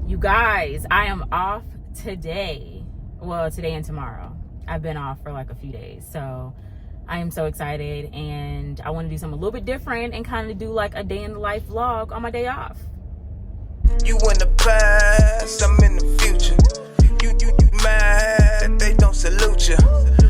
You guys, I am off today. Well, today and tomorrow. I've been off for like a few days. So I am so excited and I want to do something a little bit different and kind of do like a day in the life vlog on my day off. You in the past, I'm in the future. You mad that they don't salute you.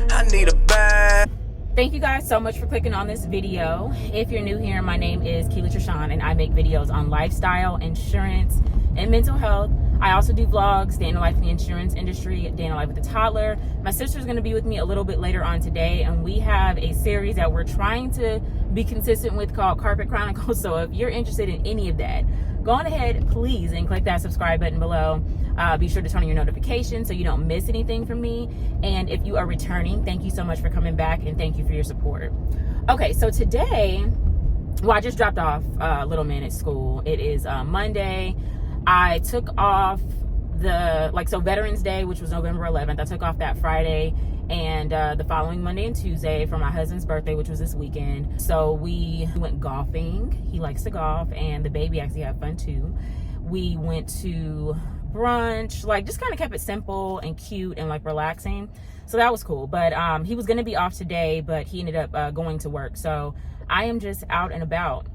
I need a bag. Thank you guys so much for clicking on this video. If you're new here, my name is Keela Trishawn and I make videos on lifestyle, insurance, and mental health. I also do vlogs, day in the life in the insurance industry, day in the life with a toddler. My sister's gonna be with me a little bit later on today, and we have a series that we're trying to be consistent with called Carpet Chronicles. So if you're interested in any of that, go on ahead, please, and click that subscribe button below. Be sure to turn on your notifications so you don't miss anything from me. And if you are returning, thank you so much for coming back and thank you for your support. Okay, so today, well, I just dropped off little man at school. It is Monday. I took off so Veterans Day, which was November 11th. I took off that Friday and the following Monday and Tuesday for my husband's birthday, which was this weekend. So we went golfing. He likes to golf and the baby actually had fun too. We went to brunch, like just kind of kept it simple and cute and like relaxing. So that was cool. But he was going to be off today, but he ended up going to work. So I am just out and about.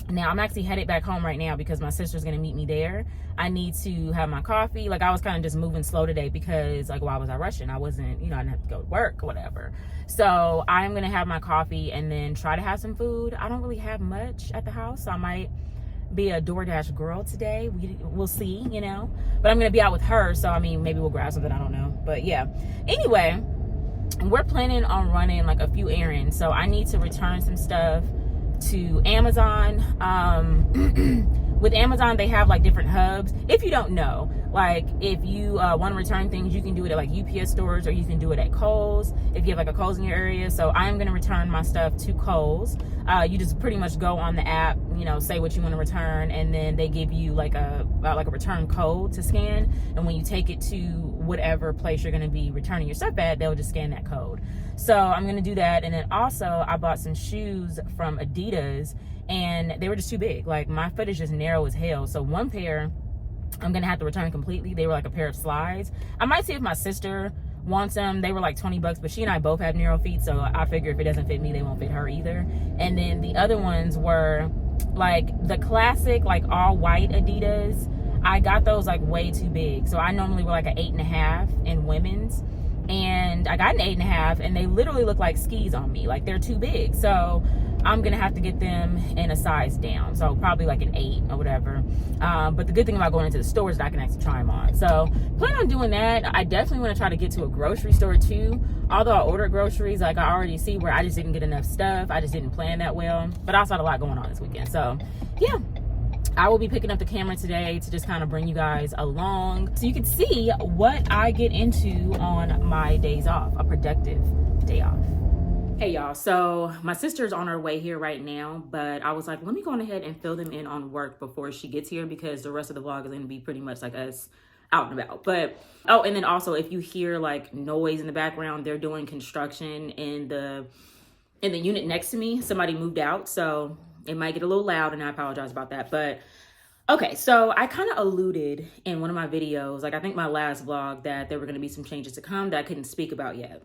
Now I'm actually headed back home right now because my sister's gonna meet me there. I need to have my coffee. Like I was kind of just moving slow today because like why was I rushing? I wasn't, I didn't have to go to work or whatever. So I'm gonna have my coffee and then try to have some food. I don't really have much at the house, so I might be a DoorDash girl today. We'll see, but I'm gonna be out with her, so I mean maybe we'll grab something, I don't know. But yeah, anyway, we're planning on running like a few errands, so I need to return some stuff to Amazon. With Amazon, they have like different hubs. If you don't know, like if you want to return things, you can do it at like UPS stores or you can do it at Kohl's if you have like a Kohl's in your area. So I am going to return my stuff to Kohl's. You just pretty much go on the app, say what you want to return, and then they give you like a return code to scan, and when you take it to whatever place you're going to be returning your stuff at, they'll just scan that code. So I'm going to do that. And then also I bought some shoes from Adidas and they were just too big. Like my foot is just narrow as hell. So one pair I'm going to have to return completely. They were like a pair of slides. I might see if my sister wants them. They were like $20, but she and I both have narrow feet. So I figure if it doesn't fit me, they won't fit her either. And then the other ones were like the classic, like all white Adidas. I got those like way too big. So I normally wear like an 8.5 in women's. And I got an 8.5 and they literally look like skis on me. Like they're too big. So I'm gonna have to get them in a size down. So probably like an 8 or whatever. But the good thing about going into the store is that I can actually try them on. So plan on doing that. I definitely want to try to get to a grocery store too. Although I ordered groceries, like I already see where I just didn't get enough stuff. I just didn't plan that well. But I also had a lot going on this weekend. So yeah. I will be picking up the camera today to just kind of bring you guys along so you can see what I get into on my days off, a productive day off. Hey y'all, so my sister's on her way here right now, but I was like, let me go on ahead and fill them in on work before she gets here because the rest of the vlog is going to be pretty much like us out and about. But oh, and then also if you hear like noise in the background, they're doing construction in the unit next to me. Somebody moved out, so it might get a little loud and I apologize about that. But okay, so I kind of alluded in one of my videos, like I think my last vlog, that there were going to be some changes to come that I couldn't speak about yet.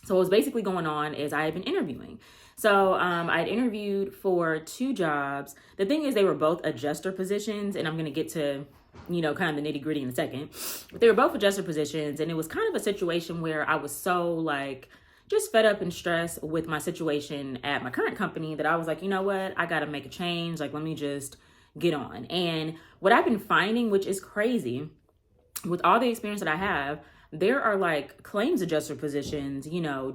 So what was basically going on is I had been interviewing. So I had interviewed for 2 jobs. The thing is they were both adjuster positions, and I'm going to get to, kind of the nitty gritty in a second. But they were both adjuster positions, and it was kind of a situation where I was so like just fed up and stressed with my situation at my current company that I was like, you know what, I got to make a change. Like, let me just get on. And what I've been finding, which is crazy, with all the experience that I have, there are like claims adjuster positions,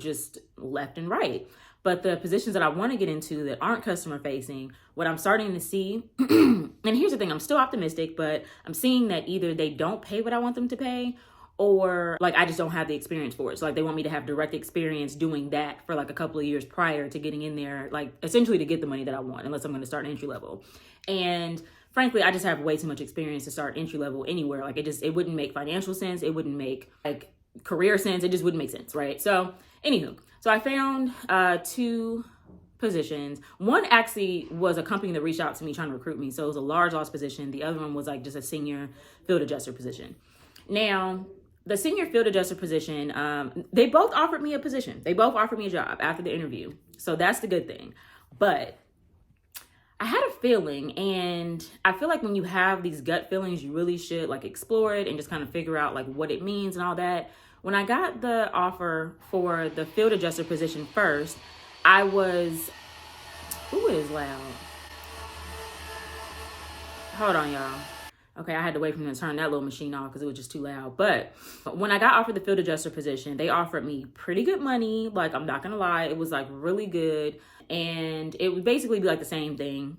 just left and right. But the positions that I want to get into that aren't customer facing, what I'm starting to see, and here's the thing, I'm still optimistic, but I'm seeing that either they don't pay what I want them to pay, or like I just don't have the experience for it. So like they want me to have direct experience doing that for like a couple of years prior to getting in there, like essentially to get the money that I want, unless I'm going to start entry level. And frankly, I just have way too much experience to start entry level anywhere. Like it wouldn't make financial sense. It wouldn't make like career sense. It just wouldn't make sense, right? So anywho, so I found 2 positions. One actually was a company that reached out to me trying to recruit me. So it was a large loss position. The other one was like just a senior field adjuster position. Now, the senior field adjuster position, they both offered me a position. They both offered me a job after the interview. So that's the good thing. But I had a feeling, and I feel like when you have these gut feelings, you really should like explore it and just kind of figure out like what it means and all that. When I got the offer for the field adjuster position first, I was, ooh, it is loud. Hold on, y'all. Okay, I had to wait for them to turn that little machine off because it was just too loud. But when I got offered the field adjuster position, they offered me pretty good money. Like, I'm not going to lie. It was like really good. And it would basically be like the same thing.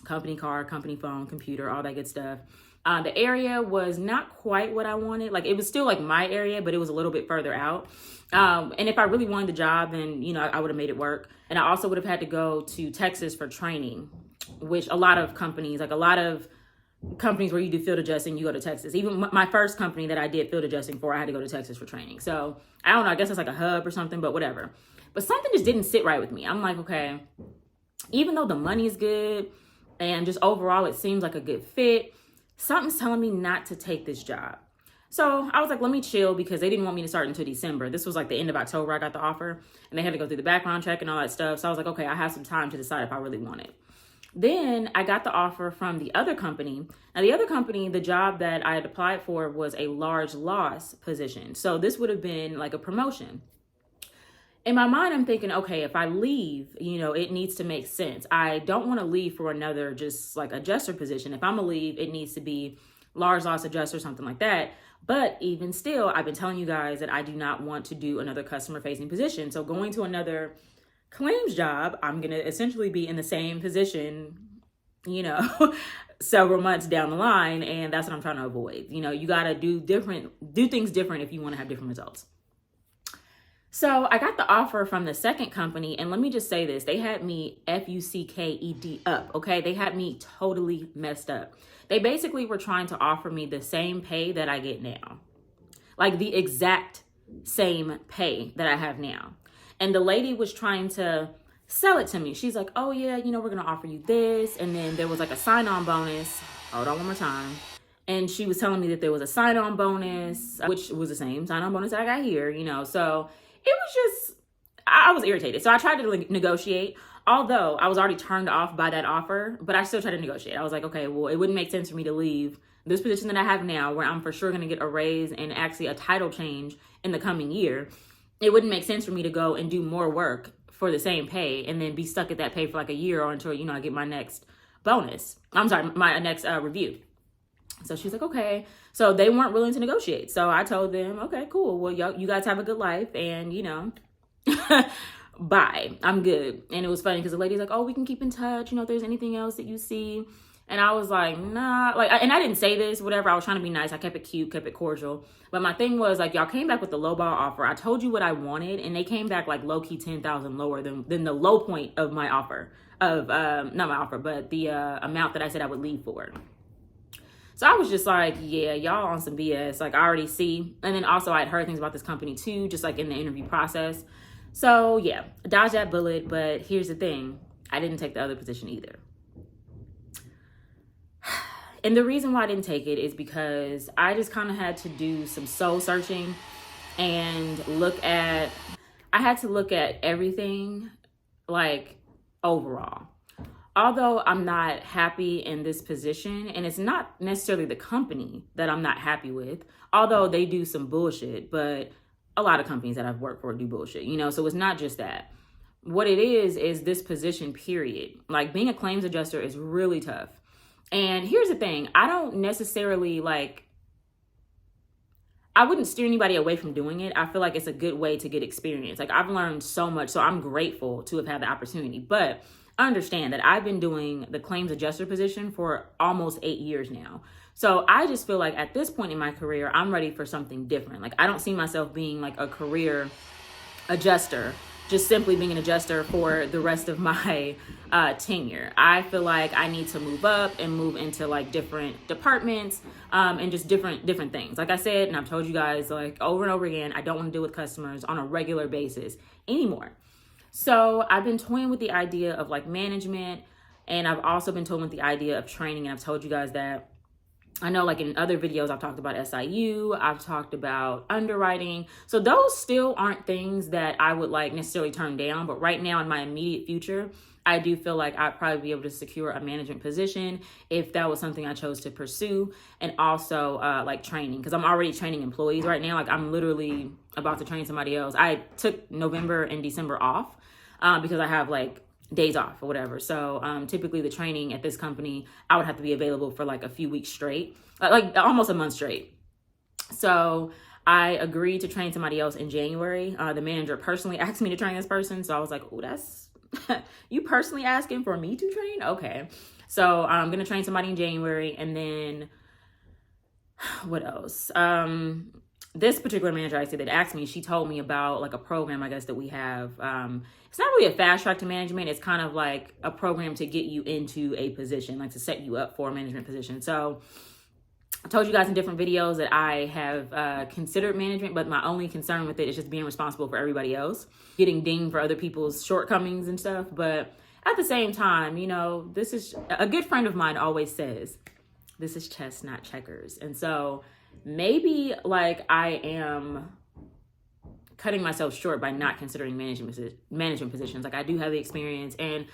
Company car, company phone, computer, all that good stuff. The area was not quite what I wanted. Like, it was still like my area, but it was a little bit further out. And if I really wanted the job, then, you know, I would have made it work. And I also would have had to go to Texas for training, which a lot of companies where you do field adjusting, you go to Texas. Even my first company that I did field adjusting for, I had to go to Texas for training. So I don't know, I guess it's like a hub or something, but whatever. But something just didn't sit right with me. I'm like, okay, even though the money is good and just overall it seems like a good fit, something's telling me not to take this job. So I was like, let me chill, because they didn't want me to start until December. This was like the end of October I got the offer, and they had to go through the background check and all that stuff. So I was like, okay, I have some time to decide if I really want it. Then I got the offer from the other company. Now, the other company, the job that I had applied for was a large loss position. So this would have been like a promotion. In my mind, I'm thinking, okay, if I leave, you know, it needs to make sense. I don't want to leave for another just like adjuster position. If I'm going to leave, it needs to be large loss adjuster, something like that. But even still, I've been telling you guys that I do not want to do another customer facing position. So going to another claims job, I'm going to essentially be in the same position, you know, several months down the line. And that's what I'm trying to avoid. You know, you got to do things different if you want to have different results. So I got the offer from the second company, and let me just say this, they had me fucked up, okay? They had me totally messed up. They basically were trying to offer me the same pay that I get now. Like the exact same pay that I have now. And the lady was trying to sell it to me. She's like, oh yeah, you know, we're going to offer you this. And then there was like a sign-on bonus. Hold on one more time. And she was telling me that there was a sign-on bonus, which was the same sign-on bonus that I got here, you know. So it was just, I was irritated. So I tried to negotiate, although I was already turned off by that offer, but I still tried to negotiate. I was like, okay, well, it wouldn't make sense for me to leave this position that I have now, where I'm for sure going to get a raise and actually a title change in the coming year. It wouldn't make sense for me to go and do more work for the same pay and then be stuck at that pay for like a year or until, you know, I get my next bonus. I'm sorry, my next review. So she's like, okay. So they weren't willing to negotiate. So I told them, okay, cool. Well, you guys have a good life, and, you know, bye. I'm good. And it was funny because the lady's like, oh, we can keep in touch, you know, if there's anything else that you see. And I was like, nah, like, and I didn't say this, whatever. I was trying to be nice. I kept it cute, kept it cordial. But my thing was, like, y'all came back with the lowball offer. I told you what I wanted, and they came back like low key 10,000 lower than the low point of my offer not my offer, but the amount that I said I would leave for. So I was just like, yeah, y'all on some BS. Like, I already see. And then also I had heard things about this company too, just like in the interview process. So yeah, dodge that bullet. But here's the thing. I didn't take the other position either. And the reason why I didn't take it is because I just kind of had to do some soul searching and I had to look at everything, like, overall. Although I'm not happy in this position, and it's not necessarily the company that I'm not happy with, although they do some bullshit, but a lot of companies that I've worked for do bullshit, you know, so it's not just that. What it is this position, period. Like, being a claims adjuster is really tough. And here's the thing, I don't necessarily I wouldn't steer anybody away from doing it. I feel like it's a good way to get experience. Like, I've learned so much, so I'm grateful to have had the opportunity, but understand that I've been doing the claims adjuster position for almost 8 years now. So I just feel like at this point in my career, I'm ready for something different. Like, I don't see myself being like a career adjuster, just simply being an adjuster for the rest of my tenure. I feel like I need to move up and move into like different departments and just different things. Like I said, and I've told you guys like over and over again, I don't want to deal with customers on a regular basis anymore. So I've been toying with the idea of like management, and I've also been toying with the idea of training. And I've told you guys that. I know like in other videos, I've talked about SIU, I've talked about underwriting. So those still aren't things that I would like necessarily turn down. But right now in my immediate future, I do feel like I'd probably be able to secure a management position if that was something I chose to pursue. And also like training, because I'm already training employees right now. Like I'm literally about to train somebody else. I took November and December off because I have like days off or whatever. So typically the training at this company, I would have to be available for like a few weeks straight, like almost a month straight. So I agreed to train somebody else in January. The manager personally asked me to train this person. So I was like, oh, that's, you personally asking for me to train? Okay. So I'm going to train somebody in January. And then what else? This particular manager I said that asked me, she told me about like a program, I guess, that we have. It's not really a fast track to management. It's kind of like a program to get you into a position, like to set you up for a management position. So I told you guys in different videos that I have considered management, but my only concern with it is just being responsible for everybody else, getting dinged for other people's shortcomings and stuff. But at the same time, you know, this is a good friend of mine always says, this is chess, not checkers. And so maybe like I am cutting myself short by not considering management positions. Like I do have the experience, and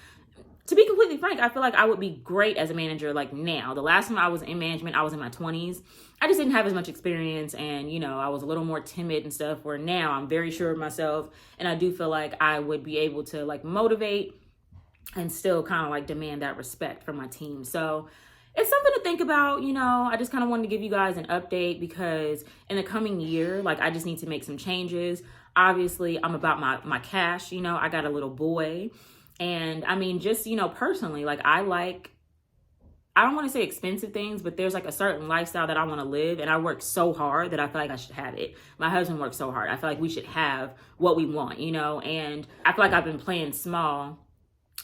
to be completely frank, I feel like I would be great as a manager like now. The last time I was in management, I was in my 20s. I just didn't have as much experience, and you know, I was a little more timid and stuff, where now I'm very sure of myself, and I do feel like I would be able to like motivate and still kind of like demand that respect from my team. So it's something to think about, you know. I just kind of wanted to give you guys an update because in the coming year, like I just need to make some changes. Obviously, I'm about my cash, you know. I got a little boy. And I mean, just, you know, personally, like I don't want to say expensive things, but there's like a certain lifestyle that I want to live. And I work so hard that I feel like I should have it. My husband works so hard. I feel like we should have what we want, you know. And I feel like I've been playing small.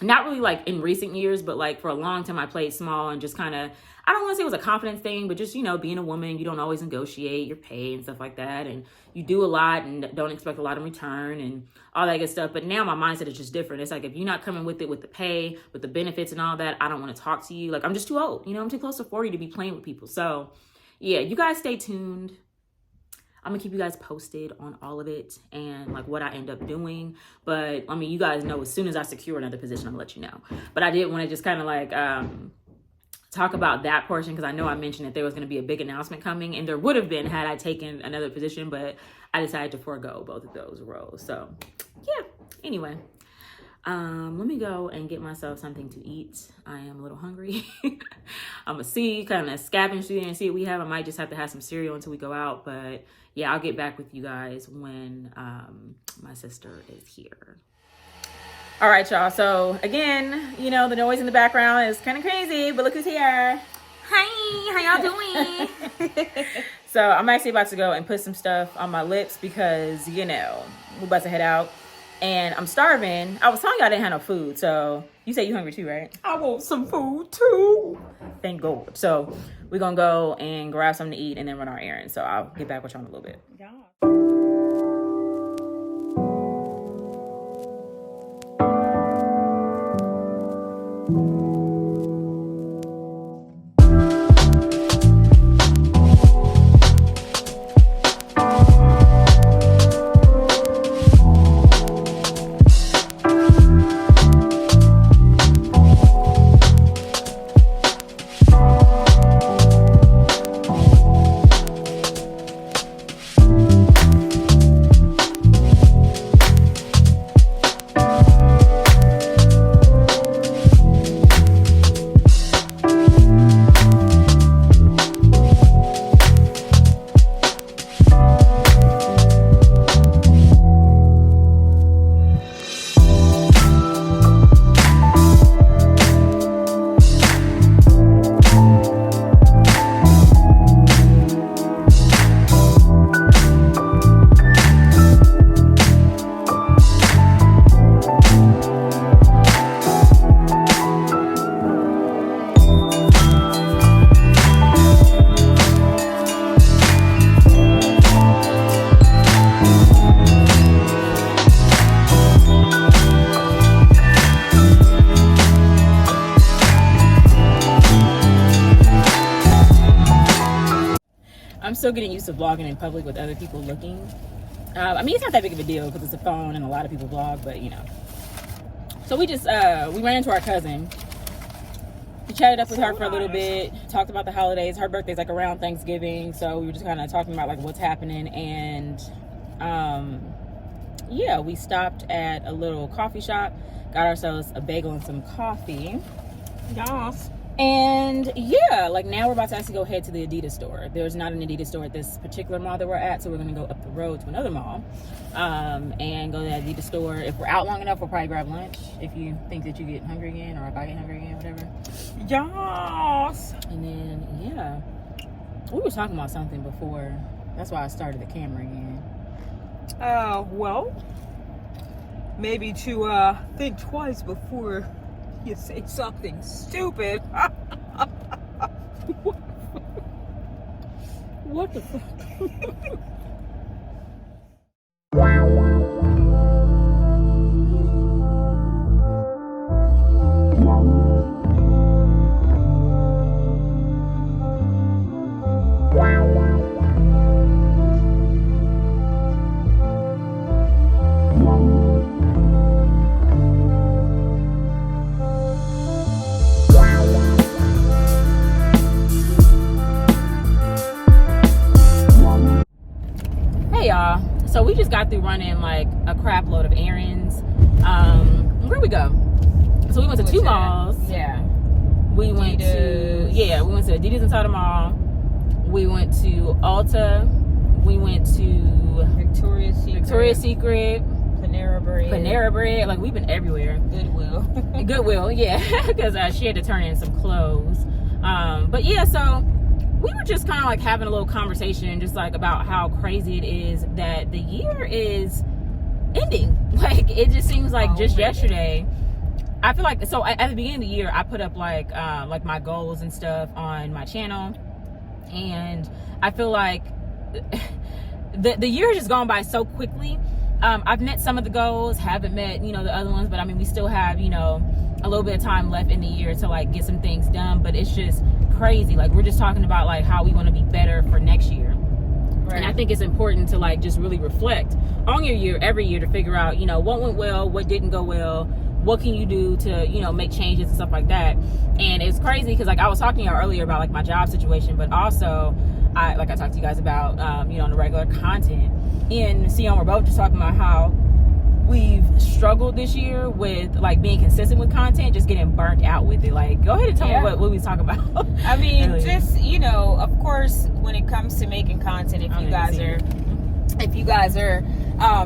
Not really like in recent years, but like for a long time I played small and just kind of, I don't want to say it was a confidence thing, but just, you know, being a woman, you don't always negotiate your pay and stuff like that. And you do a lot and don't expect a lot in return and all that good stuff. But now my mindset is just different. It's like, if you're not coming with it, with the pay, with the benefits and all that, I don't want to talk to you. Like I'm just too old, you know, I'm too close to 40 to be playing with people. So yeah, you guys stay tuned. I'm gonna keep you guys posted on all of it and like what I end up doing. But I mean, you guys know as soon as I secure another position, I'm gonna let you know. But I did want to just kind of like talk about that portion, because I know I mentioned that there was gonna be a big announcement coming, and there would have been had I taken another position, but I decided to forego both of those roles. So yeah, anyway. Let me go and get myself something to eat. I am a little hungry. I'm gonna see, kind of scavenge through there and see what we have. I might just have to have some cereal until we go out, but yeah, I'll get back with you guys when my sister is here. All right, y'all. So again, you know, the noise in the background is kind of crazy, but look who's here. Hi, how y'all doing? So I'm actually about to go and put some stuff on my lips because, you know, we're about to head out. And I'm starving. I was telling you I didn't have no food. So you say you hungry too, right? I want some food too. Thank God. So we're going to go and grab something to eat and then run our errands. So I'll get back with y'all in a little bit. Yeah. I'm still getting used to vlogging in public with other people looking. I mean, it's not that big of a deal because it's a phone and a lot of people vlog, but you know. So we just, we ran into our cousin. We chatted up with her for a little bit, talked about the holidays. Her birthday's like around Thanksgiving, so we were just kind of talking about like what's happening. And yeah, we stopped at a little coffee shop, got ourselves a bagel and some coffee. Yes. And yeah, like now we're about to actually go head to the Adidas store. There's not an Adidas store at this particular mall that we're at, so we're gonna go up the road to another mall and go to the Adidas store. If we're out long enough, we'll probably grab lunch if you think that you get hungry again, or if I get hungry again, whatever. Yes. And then yeah, we were talking about something before. That's why I started the camera again. Well, maybe to think twice before you say something stupid. What the fuck? Hey y'all, so we just got through running like a crap load of errands. Where'd we go? So we went to two malls. Yeah. We went to Adidas inside the mall. We went to Ulta. We went to Victoria's Secret. Panera Bread. Like we've been everywhere. Goodwill, yeah, because she had to turn in some clothes. But yeah, so we were just kind of like having a little conversation just like about how crazy it is that the year is ending. Like it just seems like just yesterday. I feel like, so at the beginning of the year I put up like my goals and stuff on my channel, and I feel like the year has just gone by so quickly. I've met some of the goals, haven't met, you know, the other ones, but I mean we still have, you know, a little bit of time left in the year to like get some things done. But it's just crazy. Like we're just talking about like how we want to be better for next year. Right. And I think it's important to like just really reflect on your year every year to figure out, you know, what went well, what didn't go well, what can you do to, you know, make changes and stuff like that. And it's crazy because like I was talking to you earlier about like my job situation, but also I talked to you guys about you know, on the regular content. And Sion, we're both just talking about how we've struggled this year with like being consistent with content, just getting burnt out with it. Like, go ahead and tell me what we talk about. I mean, just, you know, of course, when it comes to making content, if you guys are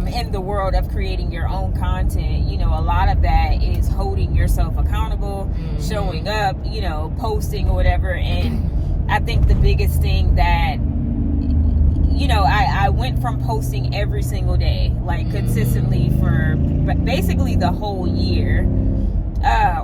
in the world of creating your own content, you know, a lot of that is holding yourself accountable, showing up, you know, posting or whatever. And I think the biggest thing that, you know, I went from posting every single day, like consistently for basically the whole year,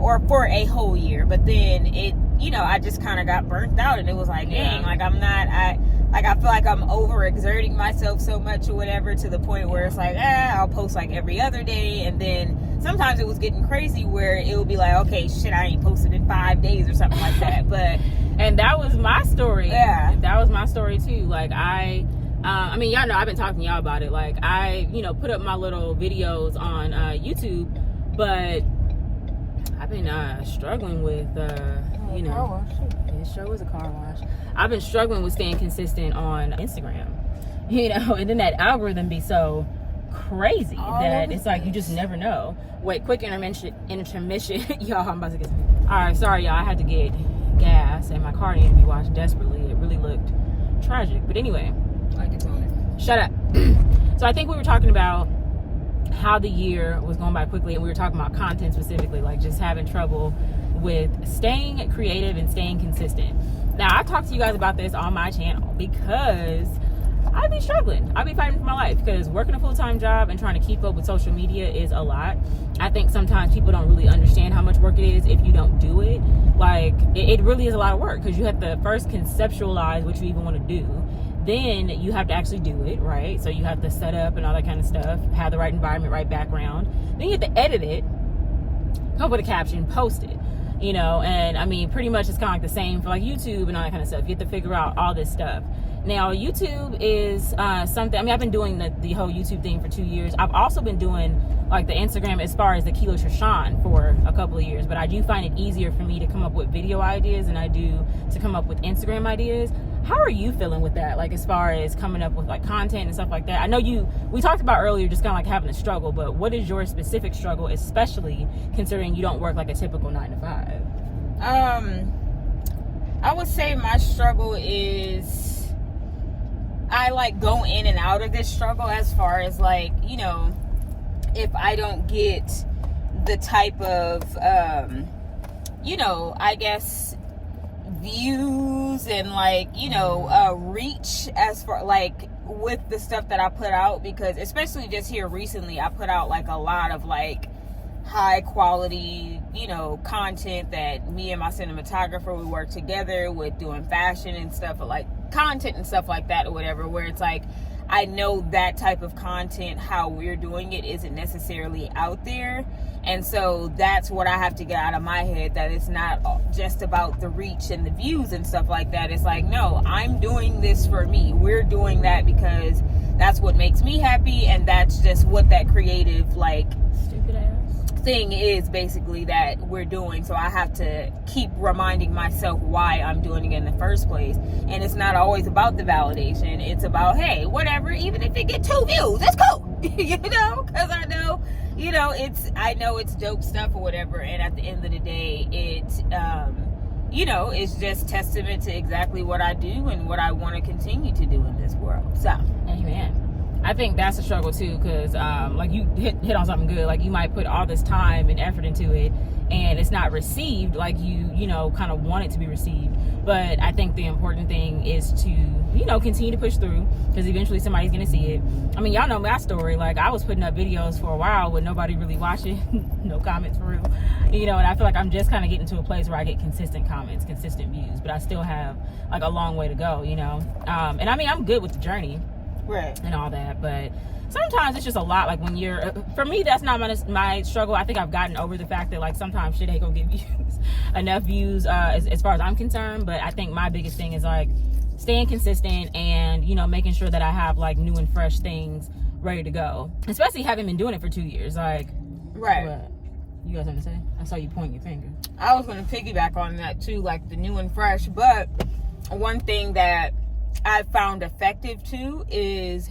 or for a whole year. But then it, you know, I just kind of got burnt out, and it was like, dang, like I feel like I'm overexerting myself so much or whatever, to the point where it's like, I'll post like every other day. And then sometimes it was getting crazy where it would be like, okay, shit, I ain't posted in 5 days or something like that. But and that was my story. Yeah, that was my story too. Like I mean, y'all know I've been talking to y'all about it. Like I, you know, put up my little videos on YouTube, but I've been struggling with you know, it sure was a car wash. I've been struggling with staying consistent on Instagram, you know, and then that algorithm be so crazy that it's like you just never know. Wait, quick intermission y'all, I'm about to get all right, sorry y'all, I had to get gas and my car needed to be washed desperately. It really looked tragic, but anyway, shut up. So I think we were talking about how the year was going by quickly, and we were talking about content specifically, like just having trouble with staying creative and staying consistent. Now I talked to you guys about this on my channel because I be struggling. I be fighting for my life because working a full-time job and trying to keep up with social media is a lot. I think sometimes people don't really understand how much work it is if you don't do it. Like it really is a lot of work because you have to first conceptualize what you even want to do. Then you have to actually do it, right? So you have to set up and all that kind of stuff, have the right environment, right background. Then you have to edit it, come up with a caption, post it, you know? And I mean, pretty much it's kind of like the same for like YouTube and all that kind of stuff. You have to figure out all this stuff. Now, YouTube is something, I mean, I've been doing the whole YouTube thing for 2 years. I've also been doing like the Instagram as far as the Kilo Trishan for a couple of years, but I do find it easier for me to come up with video ideas than I do to come up with Instagram ideas. How are you feeling with that? Like, as far as coming up with like content and stuff like that? I know we talked about earlier just kind of like having a struggle, but what is your specific struggle, especially considering you don't work like a typical 9 to 5? I would say my struggle is, I like go in and out of this struggle as far as like, you know, if I don't get the type of, you know, I guess views and like, you know, reach as far like with the stuff that I put out, because especially just here recently, I put out like a lot of like high quality, you know, content that me and my cinematographer, we work together with doing fashion and stuff, like content and stuff like that or whatever, where it's like I know that type of content, how we're doing it isn't necessarily out there. And so that's what I have to get out of my head, that it's not just about the reach and the views and stuff like that. It's like, no, I'm doing this for me. We're doing that because that's what makes me happy, and that's just what that creative like stupid ass thing is basically that we're doing. So I have to keep reminding myself why I'm doing it in the first place. And it's not always about the validation. It's about, hey, whatever, even if it get 2 views, that's cool. You know, because I know, you know, I know it's dope stuff or whatever. And at the end of the day, it, you know, it's just testament to exactly what I do and what I want to continue to do in this world. So, amen. I think that's a struggle too, because like you hit on something good. Like, you might put all this time and effort into it and it's not received like you know, kind of want it to be received. But I think the important thing is to, you know, continue to push through, because eventually somebody's gonna see it. I mean, y'all know my story. Like, I was putting up videos for a while with nobody really watching, no comments for real, you know, and I feel like I'm just kind of getting to a place where I get consistent comments, consistent views, but I still have like a long way to go, you know. And I mean, I'm good with the journey, right, and all that, but sometimes it's just a lot. Like, when you're, for me, that's not my struggle. I think I've gotten over the fact that like sometimes shit ain't gonna get views, enough views as far as I'm concerned. But I think my biggest thing is like staying consistent and, you know, making sure that I have like new and fresh things ready to go, especially having been doing it for 2 years. Like, right, what? You got something to say? I saw you pointing your finger. I was going to piggyback on that too, like the new and fresh. But one thing that I found effective too is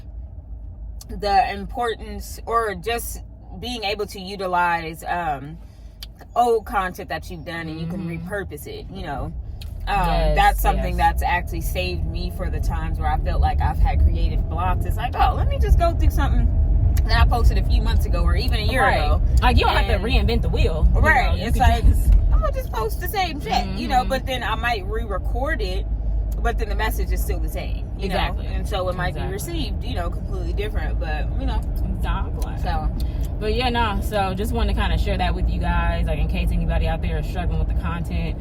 the importance, or just being able to utilize old content that you've done, and you can repurpose it, you know. Yes, that's something yes. that's actually saved me for the times where I felt like I've had creative blocks. It's like, oh, let me just go through something that I posted a few months ago or even a year ago. Like, you don't have to reinvent the wheel. Right. You know, it's like, I'm going to just post the same shit, you know, but then I might re-record it, but then the message is still the same, you know? And so it might be received, you know, completely different, but, you know. Exactly. So. But yeah, no, so just wanted to kind of share that with you guys, like in case anybody out there is struggling with the content.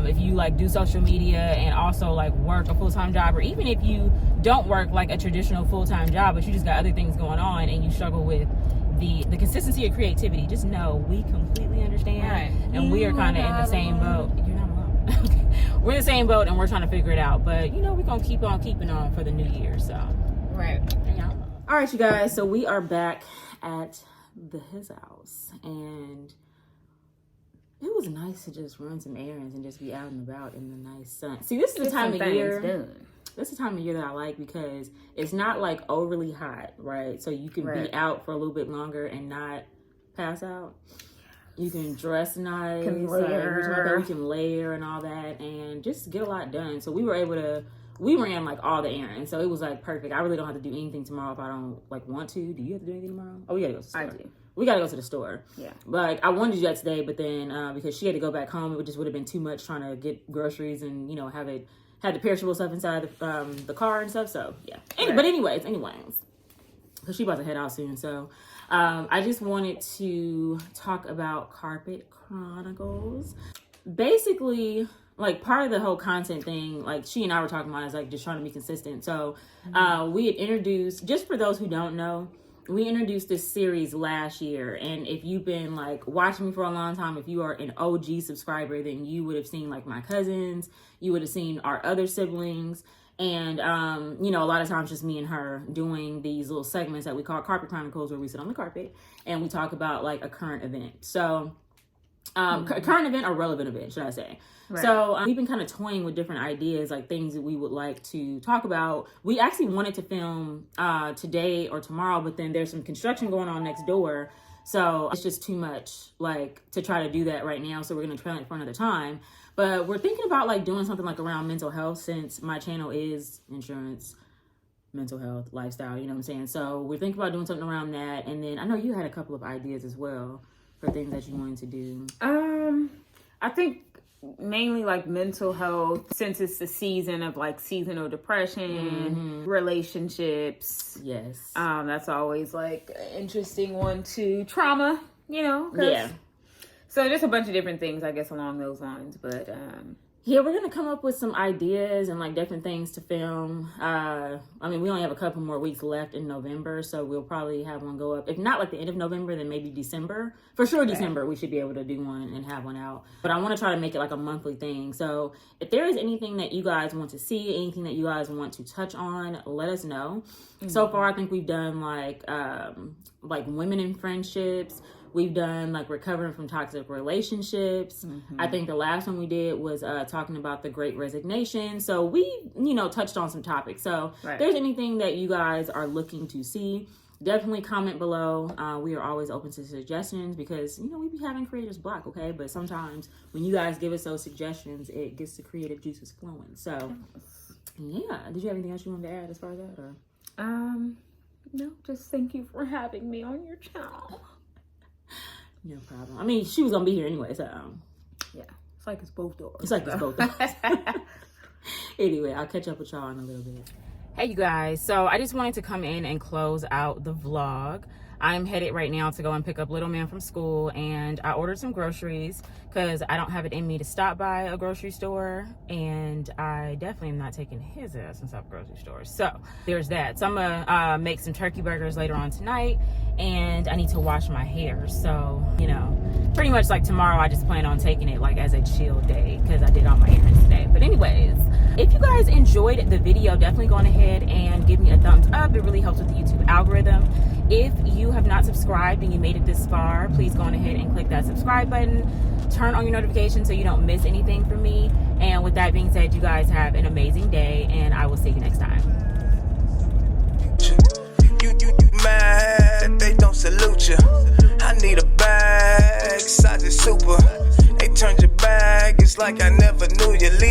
If you like do social media and also like work a full-time job, or even if you don't work like a traditional full-time job, but you just got other things going on and you struggle with the consistency of creativity, just know we completely understand. Right. And we are kind of in the same boat. You're not alone. Okay. We're in the same boat and we're trying to figure it out. But, you know, we're going to keep on keeping on for the new year. So, right. Yeah. All right, you guys. So we are back at his house, and it was nice to just run some errands and just be out and about in the nice sun. See, this is the time of year. This is the time of year that I like, because it's not like overly hot, right? So you can be out for a little bit longer and not pass out. You can dress nice, you can layer and all that, and just get a lot done. So we were able to. We ran like all the errands, so it was like perfect. I really don't have to do anything tomorrow if I don't like want to. Do you have to do anything tomorrow? Oh, we gotta go to the store. I do. We gotta go to the store. Yeah. Like, I wanted to do that today, but then because she had to go back home, it just would have been too much trying to get groceries and, you know, had the perishable stuff inside the car and stuff. So yeah. But anyways, because she about to head out soon. So I just wanted to talk about Carpet Chronicles. Basically, like, part of the whole content thing, like she and I were talking about, is like just trying to be consistent. So we had introduced, just for those who don't know, we introduced this series last year. And if you've been like watching me for a long time, if you are an OG subscriber, then you would have seen like my cousins, you would have seen our other siblings, And, you know, a lot of times just me and her doing these little segments that we call Carpet Chronicles, where we sit on the carpet and we talk about like a current event. So, current event or relevant event, should I say. Right. So we've been kind of toying with different ideas, like things that we would like to talk about. We actually wanted to film today or tomorrow, but then there's some construction going on next door. So it's just too much like to try to do that right now. So we're going to trail it for another time. But we're thinking about like doing something like around mental health, since my channel is insurance, mental health, lifestyle, you know what I'm saying? So we're thinking about doing something around that. And then I know you had a couple of ideas as well for things that you wanted to do. I think mainly like mental health, since it's the season of like seasonal depression, relationships. Yes. That's always like an interesting one too. Trauma, you know? Yeah. So just a bunch of different things, I guess, along those lines. But yeah, we're gonna come up with some ideas and like different things to film. I mean, we only have a couple more weeks left in November, so we'll probably have one go up. If not like the end of November, then maybe December. For sure, December we should be able to do one and have one out. But I want to try to make it like a monthly thing. So if there is anything that you guys want to see, anything that you guys want to touch on, let us know. So far, I think we've done like women in friendships. We've done like recovering from toxic relationships. I think the last one we did was talking about the Great Resignation. So we, you know, touched on some topics. So if there's anything that you guys are looking to see, definitely comment below. We are always open to suggestions because, you know, we be having creators block, okay? But sometimes when you guys give us those suggestions, it gets the creative juices flowing. So yeah, did you have anything else you wanted to add as far as that? Or? No, just thank you for having me on your channel. No problem. I mean, she was gonna be here anyway, so yeah. It's like it's both doors. It's like it's both doors. Anyway, I'll catch up with y'all in a little bit. Hey, you guys. So I just wanted to come in and close out the vlog. I'm headed right now to go and pick up little man from school, and I ordered some groceries because I don't have it in me to stop by a grocery store, and I definitely am not taking his ass inside a grocery store. So there's that. So I'm gonna make some turkey burgers later on tonight, and I need to wash my hair. So, you know, pretty much like tomorrow I just plan on taking it like as a chill day because I did all my errands today. But anyways, if you guys enjoyed the video, definitely go on ahead and give me a thumbs up. It really helps with the YouTube algorithm. If you have not subscribed and you made it this far, please go on ahead and click that subscribe button. Turn on your notifications so you don't miss anything from me. And with that being said, you guys have an amazing day, and I will see you next time. You mad, they don't salute you. I need a bag, size is super. They turned your bag, it's like I never knew you. Lead